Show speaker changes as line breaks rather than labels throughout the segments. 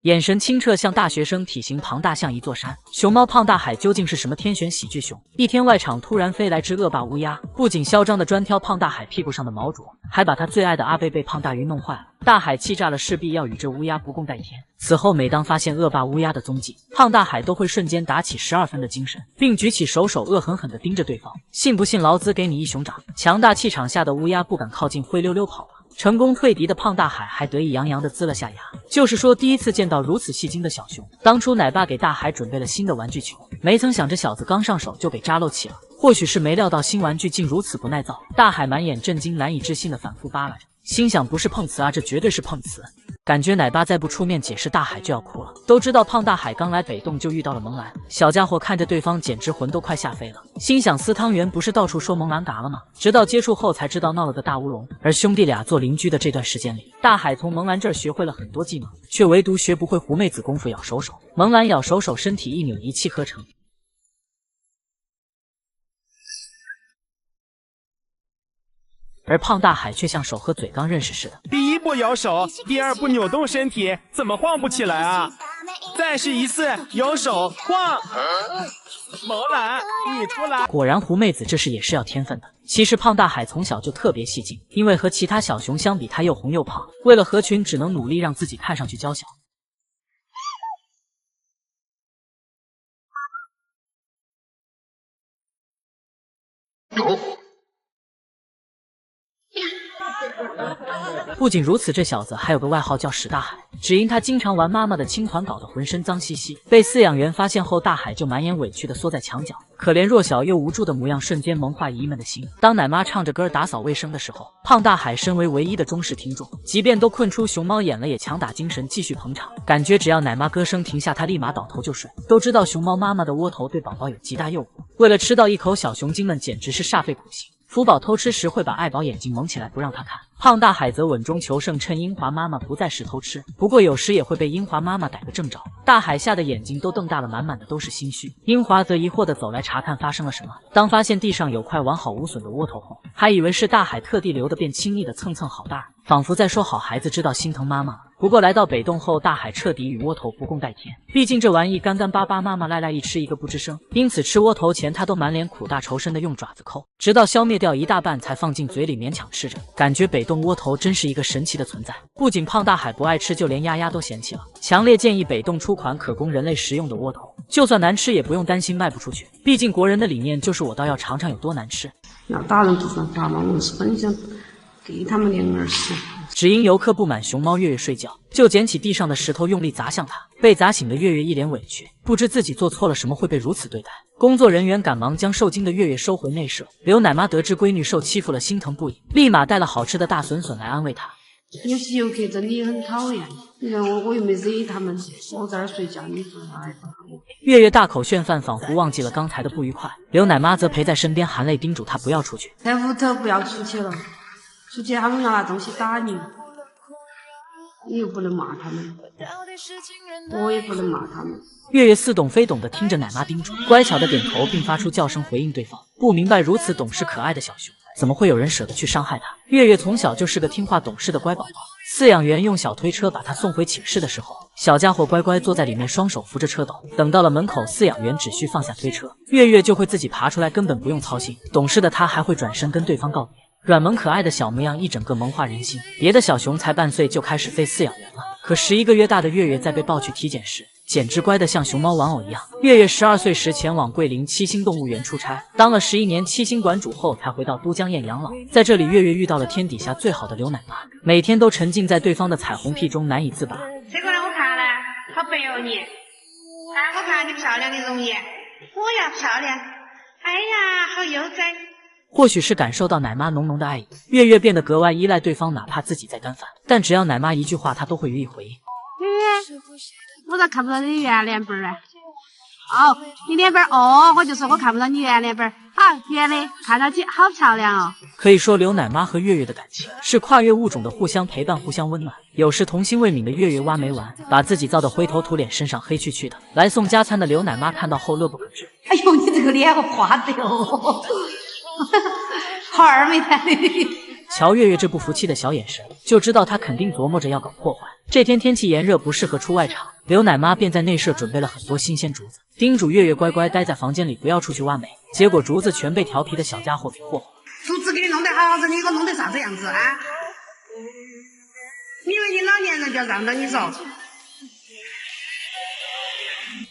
眼神清澈像大学生，体型庞大像一座山。熊猫胖大海究竟是什么天选喜剧熊？一天外场突然飞来只恶霸乌鸦，不仅嚣张的专挑胖大海屁股上的毛啄，还把他最爱的阿贝被胖大鱼弄坏了。大海气炸了，势必要与这乌鸦不共戴天。此后每当发现恶霸乌鸦的踪迹，胖大海都会瞬间打起12分的精神，并举起手恶狠狠地盯着对方。信不信老子给你一熊掌？强大气场下的乌鸦不敢靠近，灰溜溜跑了。成功退敌的胖大海还得意洋洋地呲了下牙，就是说第一次见到如此戏精的小熊。当初奶爸给大海准备了新的玩具球，没曾想这小子刚上手就被扎漏气了。或许是没料到新玩具竟如此不耐造，大海满眼震惊，难以置信地反复扒拉着，心想不是碰瓷啊，这绝对是碰瓷。感觉奶爸再不出面解释，大海就要哭了。都知道胖大海刚来北洞就遇到了萌兰，小家伙看着对方简直魂都快吓飞了，心想司汤圆不是到处说萌兰嘎了吗？直到接触后才知道闹了个大乌龙。而兄弟俩做邻居的这段时间里，大海从萌兰这儿学会了很多技能，却唯独学不会狐妹子功夫咬手手。萌兰咬手手，身体一扭，一气呵成。而胖大海却像手和嘴刚认识似的，
第一步摇手，第二步扭动身体，怎么晃不起来啊？再试一次，摇手晃。萌兰，你出来！
果然狐妹子这事也是要天分的。其实胖大海从小就特别戏精，因为和其他小熊相比，他又红又胖，为了合群，只能努力让自己看上去娇小。不仅如此，这小子还有个外号叫史大海，只因他经常玩妈妈的亲团，搞得浑身脏兮兮。被饲养员发现后，大海就满眼委屈地缩在墙角，可怜弱小又无助的模样瞬间萌化姨们的心。当奶妈唱着歌打扫卫生的时候，胖大海身为唯一的忠实听众，即便都困出熊猫眼了，也强打精神继续捧场，感觉只要奶妈歌声停下，他立马倒头就睡。都知道熊猫妈妈的窝头对宝宝有极大诱惑，为了吃到一口，小熊精们简直是煞费苦心。福宝偷吃时会把爱宝眼睛蒙起来不让他看，胖大海则稳中求胜，趁英华妈妈不在时偷吃。不过有时也会被英华妈妈逮个正着，大海吓得眼睛都瞪大了，满满的都是心虚。英华则疑惑地走来查看发生了什么，当发现地上有块完好无损的窝头后，还以为是大海特地留的，便亲昵地蹭蹭好大人，仿佛在说好孩子知道心疼妈妈。不过来到北洞后，大海彻底与窝头不共戴天，毕竟这玩意干干巴巴，妈妈赖赖一吃一个不吱声，因此吃窝头前他都满脸苦大仇深的用爪子抠，直到消灭掉一大半才放进嘴里勉强吃着。感觉北洞窝头真是一个神奇的存在，不仅胖大海不爱吃，就连丫丫都嫌弃了。强烈建议北洞出款可供人类食用的窝头，就算难吃也不用担心卖不出去，毕竟国人的理念就是我倒要尝尝有多难吃。
要大人不犯法嘛，我是很想给他们2儿媳。
只因游客不满熊猫月月睡觉，就捡起地上的石头用力砸向他。被砸醒的月月一脸委屈，不知自己做错了什么会被如此对待。工作人员赶忙将受惊的月月收回内舍。刘奶妈得知闺女受欺负了，心疼不已，立马带了好吃的大笋笋来安慰她。
有些游客真的很讨厌，你看我又没惹他们，我在这儿睡觉，你说哎。
月月大口炫饭，仿佛忘记了刚才的不愉快。刘奶妈则陪在身边，含泪叮嘱她不要出去，
在屋头不要出去了。出去他们要拿东西打你，你又不能骂他们，我也不能骂他们。
月月似懂非懂地听着奶妈叮嘱，乖巧地点头，并发出叫声回应对方。不明白如此懂事可爱的小熊，怎么会有人舍得去伤害他？月月从小就是个听话懂事的乖宝宝。饲养员用小推车把他送回寝室的时候，小家伙乖乖坐在里面，双手扶着车斗。等到了门口，饲养员只需放下推车，月月就会自己爬出来，根本不用操心。懂事的他还会转身跟对方告别。软萌可爱的小模样一整个萌化人心，别的小熊才半岁就开始飞饲养员了，可11个月大的月月在被抱去体检时，简直乖得像熊猫玩偶一样。月月12岁时前往桂林7星动物园出差，当了11年7星馆主后，才回到都江堰养老。在这里，月月遇到了天底下最好的刘奶妈，每天都沉浸在对方的彩虹屁中难以自拔。
这个呢，我看了好白哦你，我看你漂亮的容颜，我要漂亮，哎呀，好幼崽。
或许是感受到奶妈浓浓的爱意，月月变得格外依赖对方，哪怕自己在干饭，但只要奶妈一句话，她都会予以回应。
月月，我咋看不到你圆脸本啊？哦，你脸本哦，我就说我看不到你圆脸本。好，圆的，看上去好漂亮哦。
可以说，刘奶妈和月月的感情是跨越物种的互相陪伴、互相温暖。有时童心未泯的月月挖没完，把自己造得灰头土脸，身上黑黢黢的。来送加餐的刘奶妈看到后乐不可支。
哎呦，你这个脸好花的哦！好二没谈的。
瞧月月这不服气的小眼神，就知道她肯定琢磨着要搞破坏。这天天气炎热，不适合出外场，刘奶妈便在内舍准备了很多新鲜竹子，叮嘱月月乖乖待在房间里，不要出去挖煤。结果竹子全被调皮的小家伙给霍霍。
竹子给你弄得好好的，你给我弄得啥子样子啊？你以为你老年人就要让着你说？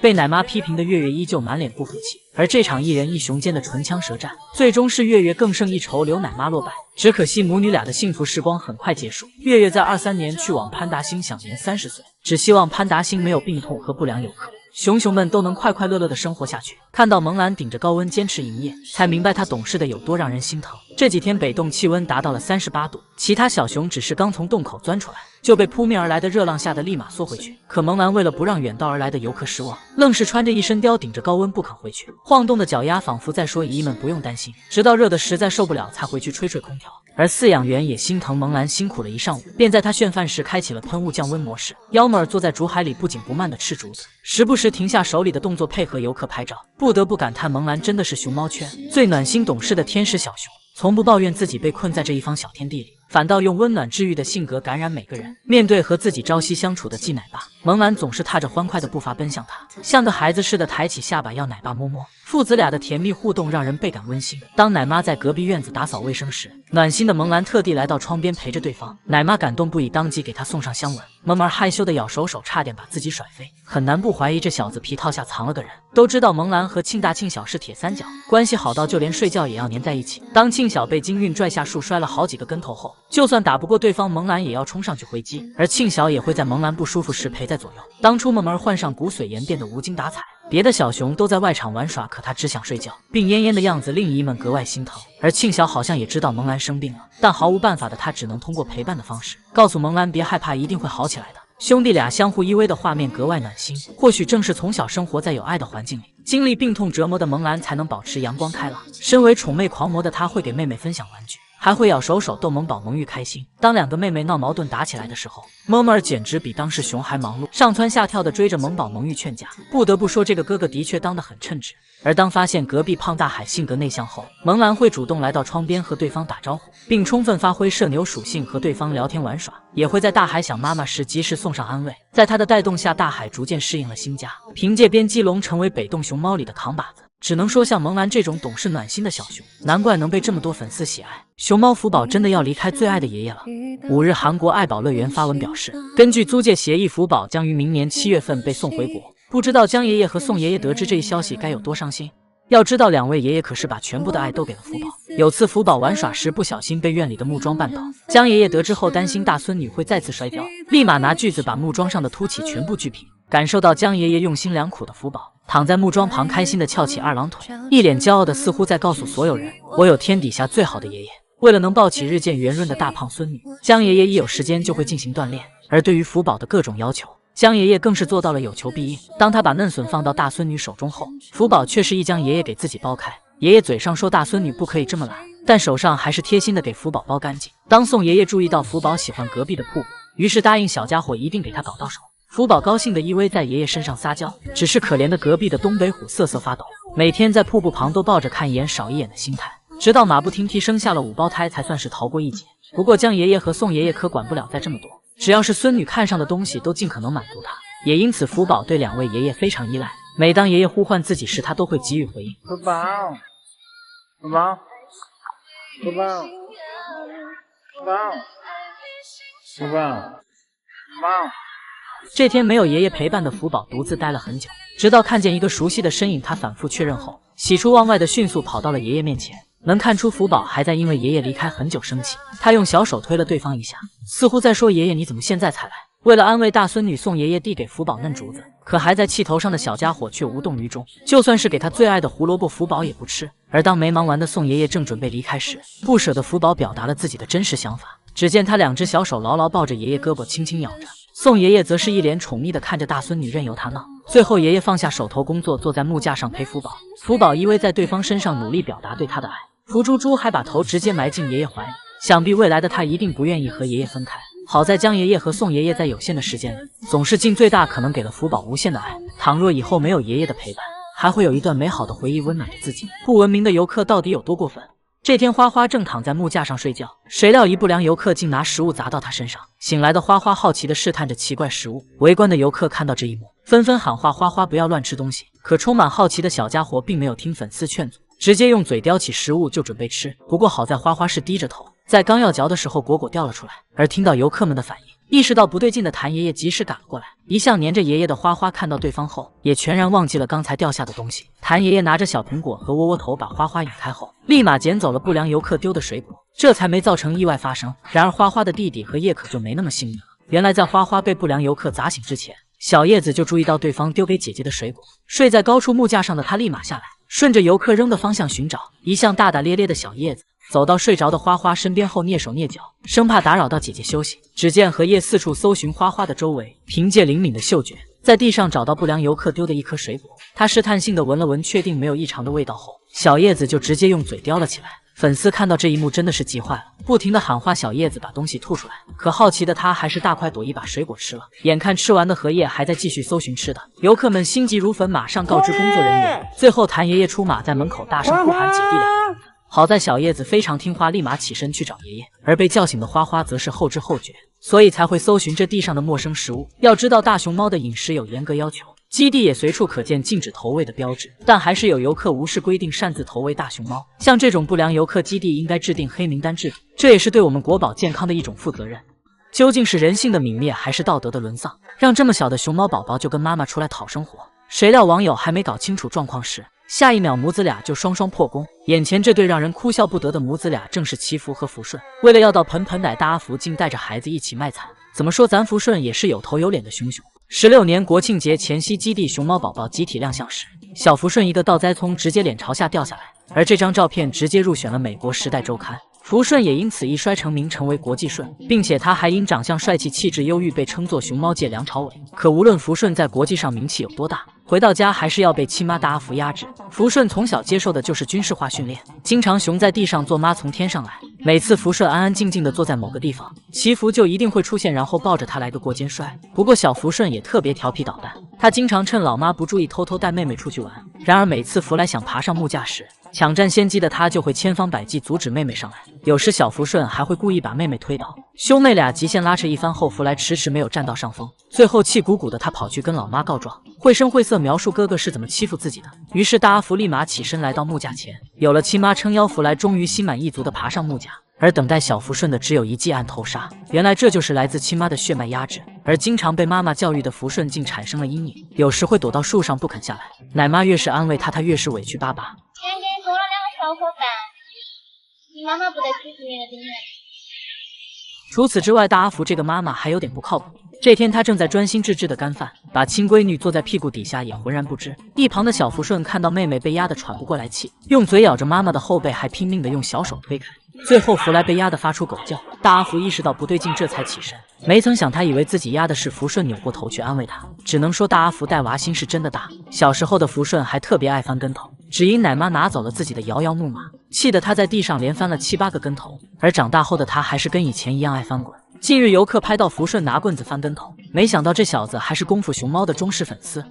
被奶妈批评的月月依旧满脸不服气，而这场一人一熊间的唇枪舌战，最终是月月更胜一筹，刘奶妈落败。只可惜母女俩的幸福时光很快结束。月月在23年去往潘达星，享年30岁，只希望潘达星没有病痛和不良游客，熊熊们都能快快乐乐的生活下去。看到蒙兰顶着高温坚持营业，才明白他懂事的有多让人心疼。这几天北洞气温达到了38度，其他小熊只是刚从洞口钻出来，就被扑面而来的热浪吓得立马缩回去。可蒙兰为了不让远道而来的游客失望，愣是穿着一身貂顶着高温不肯回去，晃动的脚丫仿佛在说姨姨们不用担心，直到热得实在受不了才回去吹空调。而饲养员也心疼蒙兰辛苦了一上午，便在他炫饭时开启了喷雾降温模式。幺妹儿坐在竹海里不紧不慢地吃竹子，时不时停下手里的动作配合游客拍照。不得不感叹蒙兰真的是熊猫圈最暖心懂事的天使小熊，从不抱怨自己被困在这一方小天地里，反倒用温暖治愈的性格感染每个人。面对和自己朝夕相处的季奶爸，蒙兰总是踏着欢快的步伐奔向他，像个孩子似的抬起下巴要奶爸摸摸。父子俩的甜蜜互动让人倍感温馨。当奶妈在隔壁院子打扫卫生时，暖心的蒙兰特地来到窗边陪着对方，奶妈感动不已，当即给他送上香吻。萌萌害羞的咬手，差点把自己甩飞，很难不怀疑这小子皮套下藏了个人。都知道蒙兰和庆大庆小是铁三角，关系好到就连睡觉也要黏在一起。当庆小被金运拽下树摔了好几个跟头后，就算打不过对方，蒙兰也要冲上去回击，而庆小也会在蒙兰不舒服时陪在左右。当初萌萌患上骨髓炎变得无精打采，别的小熊都在外场玩耍，可他只想睡觉，病恹恹的样子令姨们格外心疼。而庆小好像也知道蒙兰生病了，但毫无办法的他只能通过陪伴的方式告诉蒙兰别害怕，一定会好起来的。兄弟俩相互依偎的画面格外暖心，或许正是从小生活在有爱的环境里，经历病痛折磨的蒙兰才能保持阳光开朗。身为宠妹狂魔的他会给妹妹分享玩具，还会咬手逗萌宝萌玉开心。当两个妹妹闹矛盾打起来的时候，萌儿简直比当时熊还忙碌，上蹿下跳的追着萌宝萌玉劝架。不得不说这个哥哥的确当得很称职。而当发现隔壁胖大海性格内向后，萌兰会主动来到窗边和对方打招呼，并充分发挥社牛属性和对方聊天玩耍，也会在大海想妈妈时及时送上安慰。在他的带动下，大海逐渐适应了新家，凭借边基龙成为北洞熊猫里的扛把子。只能说像萌兰这种懂事暖心的小熊，难怪能被这么多粉丝喜爱。熊猫福宝真的要离开最爱的爷爷了。5日，韩国爱宝乐园发文表示，根据租借协议，福宝将于明年7月份被送回国。不知道江爷爷和宋爷爷得知这一消息该有多伤心。要知道，2位爷爷可是把全部的爱都给了福宝。有次福宝玩耍时不小心被院里的木桩绊倒，江爷爷得知后担心大孙女会再次摔跤，立马拿锯子把木桩上的凸起全部锯平。感受到江爷爷用心良苦的福宝，躺在木桩旁开心的翘起2郎腿，一脸骄傲的似乎在告诉所有人，我有天底下最好的爷爷。为了能抱起日渐圆润的大胖孙女，江爷爷一有时间就会进行锻炼。而对于福宝的各种要求，江爷爷更是做到了有求必应。当他把嫩笋放到大孙女手中后，福宝却是一将爷爷给自己剥开。爷爷嘴上说大孙女不可以这么懒，但手上还是贴心的给福宝剥干净。当宋爷爷注意到福宝喜欢隔壁的瀑布，于是答应小家伙一定给他搞到手。福宝高兴的依偎在爷爷身上撒娇，只是可怜的隔壁的东北虎瑟瑟发抖，每天在瀑布旁都抱着看一眼少一眼的心态，直到马不停蹄生下了5胞胎才算是逃过一劫。不过江爷爷和宋爷爷可管不了再这么多，只要是孙女看上的东西都尽可能满足她。也因此福宝对2位爷爷非常依赖，每当爷爷呼唤自己时，他都会给予回应。福宝，福宝，福宝，福宝，福宝，福宝。这天没有爷爷陪伴的福宝独自待了很久，直到看见一个熟悉的身影，他反复确认后，喜出望外的迅速跑到了爷爷面前。能看出福宝还在因为爷爷离开很久生气，他用小手推了对方一下，似乎在说爷爷你怎么现在才来。为了安慰大孙女，宋爷爷递给福宝嫩竹子，可还在气头上的小家伙却无动于衷，就算是给他最爱的胡萝卜，福宝也不吃。而当没忙完的宋爷爷正准备离开时，不舍的福宝表达了自己的真实想法。只见他2只小手牢牢抱着爷爷胳膊，轻轻咬着。宋爷爷则是一脸宠溺的看着大孙女，任由她闹。最后爷爷放下手头工作，坐在木架上陪福宝。福宝依偎在对方身上，努力表达对他的爱。福猪猪还把头直接埋进爷爷怀里，想必未来的他一定不愿意和爷爷分开。好在江爷爷和宋爷爷在有限的时间里，总是尽最大可能给了福宝无限的爱。倘若以后没有爷爷的陪伴，还会有一段美好的回忆温暖着自己。不文明的游客到底有多过分？这天，花花正躺在木架上睡觉，谁料一不良游客竟拿食物砸到他身上。醒来的花花好奇地试探着奇怪食物，围观的游客看到这一幕，纷纷喊话花花不要乱吃东西。可充满好奇的小家伙并没有听粉丝劝阻，直接用嘴叼起食物就准备吃。不过好在花花是低着头，在刚要嚼的时候果果掉了出来。而听到游客们的反应，意识到不对劲的谭爷爷及时赶了过来。一向黏着爷爷的花花看到对方后，也全然忘记了刚才掉下的东西。谭爷爷拿着小苹果和窝窝头把花花引开后，立马捡走了不良游客丢的水果，这才没造成意外发生。然而花花的弟弟和叶可就没那么幸运了。原来在花花被不良游客砸醒之前，小叶子就注意到对方丢给姐姐的水果。睡在高处木架上的他立马下来，顺着游客扔的方向寻找。一向大大咧咧的小叶子走到睡着的花花身边后，蹑手蹑脚，生怕打扰到姐姐休息。只见荷叶四处搜寻花花的周围，凭借灵敏的嗅觉，在地上找到不良游客丢的一颗水果。他试探性的闻了闻，确定没有异常的味道后，小叶子就直接用嘴叼了起来。粉丝看到这一幕真的是急坏了，不停的喊话小叶子把东西吐出来。可好奇的他还是大快朵颐把水果吃了。眼看吃完的荷叶还在继续搜寻吃的，游客们心急如焚，马上告知工作人员。最后谭爷爷出马，在门口大声呼喊姐弟俩。好在小叶子非常听话，立马起身去找爷爷，而被叫醒的花花则是后知后觉，所以才会搜寻这地上的陌生食物。要知道大熊猫的饮食有严格要求，基地也随处可见禁止投喂的标志，但还是有游客无视规定擅自投喂大熊猫。像这种不良游客，基地应该制定黑名单制度，这也是对我们国宝健康的一种负责任。究竟是人性的泯灭，还是道德的沦丧，让这么小的熊猫宝宝就跟妈妈出来讨生活？谁料网友还没搞清楚状况时，下一秒母子俩就双双破功。眼前这对让人哭笑不得的母子俩正是祈福和福顺。为了要到盆盆奶，大阿福竟带着孩子一起卖惨。怎么说咱福顺也是有头有脸的熊熊。16年国庆节前夕，基地熊猫宝宝集体亮相时，小福顺一个倒栽葱直接脸朝下掉下来，而这张照片直接入选了美国《时代周刊》。福顺也因此一摔成名，成为国际顺，并且他还因长相帅气、气质优郁被称作熊猫界梁朝伟。可无论福顺在国际上名气有多大，回到家还是要被亲妈大阿福压制。福顺从小接受的就是军事化训练，经常熊在地上坐，妈从天上来。每次福顺安安静静的坐在某个地方，祈福就一定会出现，然后抱着他来个过肩摔。不过小福顺也特别调皮捣蛋，他经常趁老妈不注意偷偷带妹妹出去玩。然而每次福来想爬上木架时，抢占先机的他就会千方百计阻止妹妹上来，有时小福顺还会故意把妹妹推倒。兄妹俩极限拉扯一番后，福来迟迟没有占到上风，最后气鼓鼓的他跑去跟老妈告状，绘声绘色描述哥哥是怎么欺负自己的。于是大阿福立马起身来到木架前，有了亲妈撑腰，福来终于心满意足的爬上木架。而等待小福顺的只有一记暗头杀，原来这就是来自亲妈的血脉压制。而经常被妈妈教育的福顺竟产生了阴影，有时会躲到树上不肯下来。奶妈越是安慰他，他越是委屈巴巴。
今天多了2个小伙伴，你妈妈不得欺负你了，今天。
除此之外，大阿福这个妈妈还有点不靠谱。这天她正在专心致志的干饭，把亲闺女坐在屁股底下也浑然不知。一旁的小福顺看到妹妹被压得喘不过来气，用嘴咬着妈妈的后背，还拼命的用小手推开。最后福来被压得发出狗叫，大阿福意识到不对劲，这才起身。没曾想他以为自己压的是福顺，扭过头去安慰他。只能说大阿福带娃心是真的大。小时候的福顺还特别爱翻跟头，只因奶妈拿走了自己的摇摇木马，气得他在地上连翻了7、8个跟头。而长大后的他还是跟以前一样爱翻滚。近日游客拍到福顺拿棍子翻跟头，没想到这小子还是功夫熊猫的忠实粉丝。